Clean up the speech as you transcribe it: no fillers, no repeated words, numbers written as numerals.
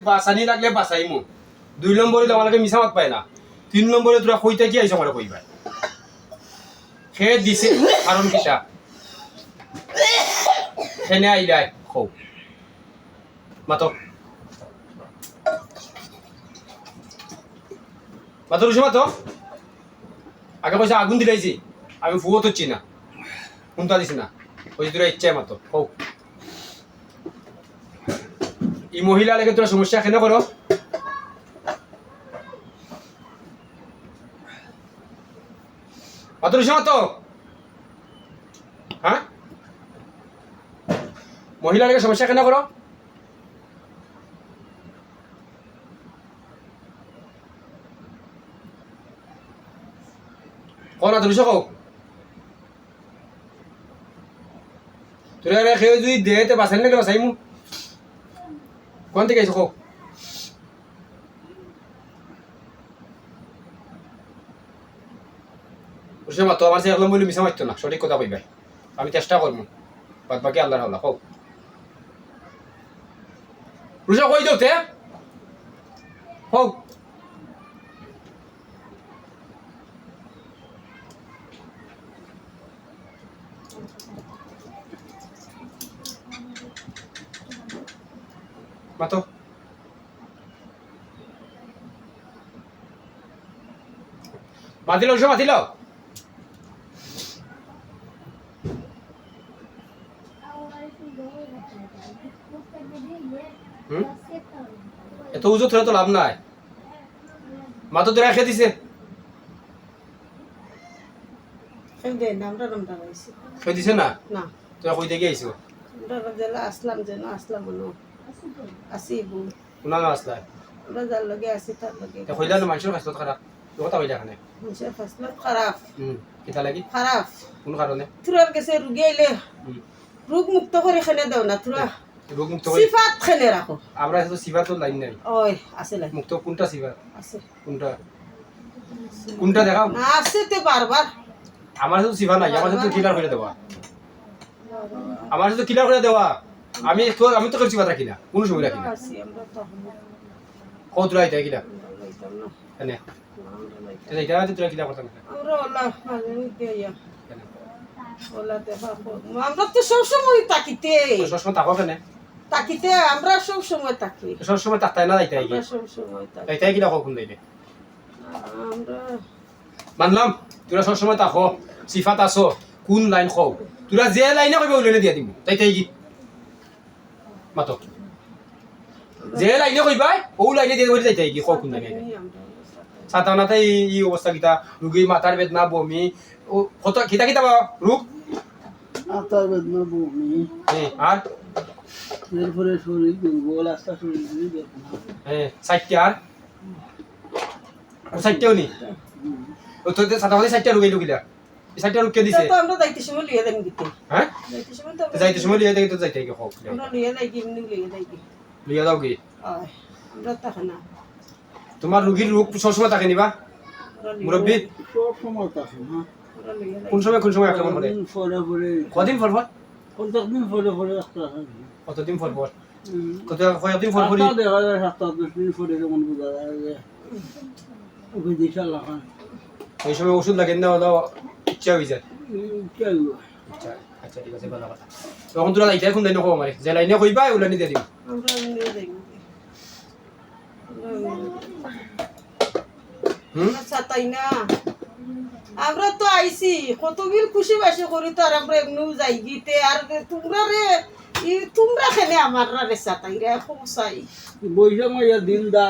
বাসানি লাগলে বাসাইমু 2 নম্বরে আমাকে মিছামাত পায় না 3 নম্বরে তোরা কইতে কি আইছ আমারে কইবা খে দিছে কারণ কিটা খেনে আইলাই খো মাতো মাতো রুশি মাতো আগে পয়সা আগুন দিলাইছি আমি ফুয়ো তো চিনা কোনটা দিছি না ওই তোরা ইচ্ছা মাতো খো এই মহিলা লাগে তোরা সমস্যা কেন করো মাতো রুশি মাতো হ্যাঁ মহিলা লাগে সমস্যা কেন করো কোন আদর রুশি কও তোরা রেখে যদি দেতে বাসাই না বাসাইমু কোন থেকে আইছো বুঝতে মা তো আমার সে একদম বলি মিশা মারতো না সঠিক কথা কইবাই আমি চেষ্টা করবো বাদ বাকি আল্লাহর হাওলা হোক রুশা কই যাও তে হোক মাতো মাতিল রুশা মাতিল এত উজো তোরা তো লাভ নাই মাতো তোরা খেয়ে দিছে খেয়ে দিছে না না তোরা কই থেকে আইছো আমরা জেলা আসলাম যেন আসলাম মনো আসিব কোনা না আসলা আমরা যার লগে আসি তার লগে তে কইলা না মানুষের কাছে খারাপ তো কথা কইলা কানে মানুষের ফসল খারাপ কিতা লাগি খারাপ কোন কারণে তুরার কাছে রুগী আইলে রোগ মুক্ত করে খেলে দাও না তুরা রোগ মুক্ত সিফাত খেলে রাখো আমরা তো সিফাত তো লাইন নাই ওই আছে লাই মুক্ত কোনটা সিফাত আছে কোনটা কোনটা দেখাও না আছে তে বারবার আমার তো সিফাত নাই আমার তো ক্লিয়ার করে দেওয়া আমার তো ক্লিয়ার করে দেওয়া আমি তো করছি কথা রাখি না কোন সময় রাখি না আসি আমরা তো কত রাইতে কিলা লইতাম না এনে এটা তো তোরা কিলা কথা না আমরা আল্লাহ মানে দিয়া ওলা দেবা আমরা তো সব সময় তাকিতে সবসময় তাকো কেন তাকিতে আমরা সব সময় তাকি সবসময় তাকতাই না যাইতে আমরা সব সময় তাকি যাইতে কিলা কখন যাইতে আমরা মানলাম তোরা সবসময় তাকো সিফাত আসো কোন লাইন খাও তোরা যে লাইনে কইবে ওই লাইনে দিয়া দিব তাইতে কি মাতো যে লাইনে কইবা ও লাইনে দিয়ে ধরে যাইতে কি কোন লাইনে সাধারণত এই অবস্থা কিটা রোগী মাথার বেদনা বমি ও কত কিটা কিটা রোগ মাথার বেদনা বমি আর এরপরে শরীর দুর্বল আস্তা শরীর বেদনা সাইটটা আর সাইটটাও নি ও তো সাধারণত সাইটটা রোগী লুকিলা এই সাইটটা রোগ কে দিছে তো আমরা যাইতে সময় লিয়ে দেন দিতে হ্যাঁ যাইতে সময় তো যাইতে সময় লিয়ে দেখি তো যাইতে কি হোক আমরা লিয়ে যাই কি লিয়ে যাই কি লিয়ে দাও কি আমরা তাহা না তোমার রোগীর রোগ সবসময় থাকে নিবা মুরব্বী সব সময় থাকে না আমরা লিয়ে যাই কোন সময় আক্রমণ করে পরে পরে কদিন পর পর কতদিন পরে পরে একটা কতদিন পর পর কতদিন পর পর দেখা যায় 7-10 দিন পরে যেমন বোঝা যায় যে বিদিশা লাগা এই সময় ওষুধ লাগে না দাও ইচ্ছা হয়ে যায় কেউ আচ্ছা আচ্ছা ঠিক আছে ভালো কথা তখন তোরা লাইতে কোন লাইনে কো আমারে যে লাইনে কইবা ওই লাইনে দিয়ে দিম আমরা লিয়ে যাই আচ্ছা তাই না আমরা তো আইছি কতবিল খুশি বাসি করি তো আর আমরা এমনি যাই গিতে আর তোমরা রে তোমরা খেলে আমার রে সাতাই রে সমস্যাই বৈশাখ মাইয়া দিন দা